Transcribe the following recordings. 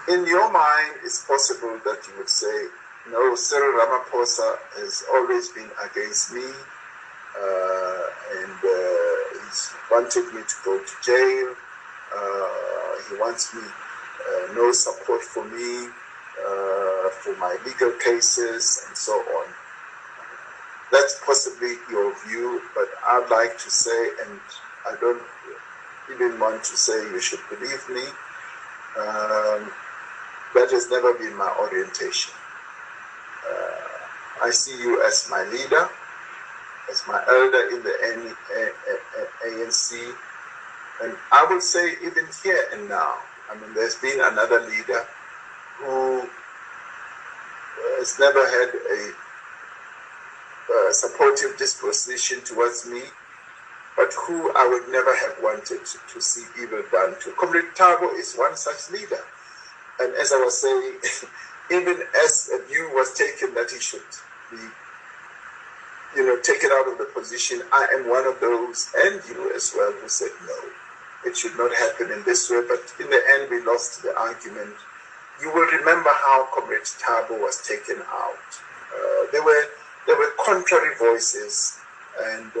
in your mind, it's possible that you would say, no, Cyril Ramaphosa has always been against me, and he's wanted me to go to jail. He wants me, no support for me, for my legal cases, and so on. That's possibly your view, but I'd like to say, and I don't even want to say you should believe me, that has never been my orientation. I see you as my leader, as my elder in the ANC, and I would say even here and now, I mean, there's been another leader who has never had a supportive disposition towards me, but who I would never have wanted to see evil done to. Comrade Thabo is one such leader. And as I was saying, even as a view was taken that he should be, taken out of the position, I am one of those, and you as well, who said no, it should not happen in this way. But in the end, we lost the argument. You will remember how Comrade Thabo was taken out. There were contrary voices, and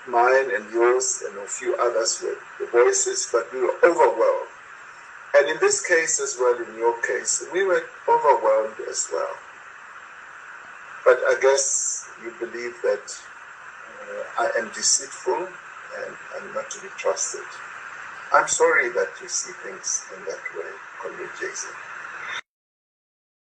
mine and yours and a few others were the voices, but we were overwhelmed. And in this case as well, in your case, we were overwhelmed as well. But I guess you believe that I am deceitful and I'm not to be trusted. I'm sorry that you see things in that way, Comrade Jason.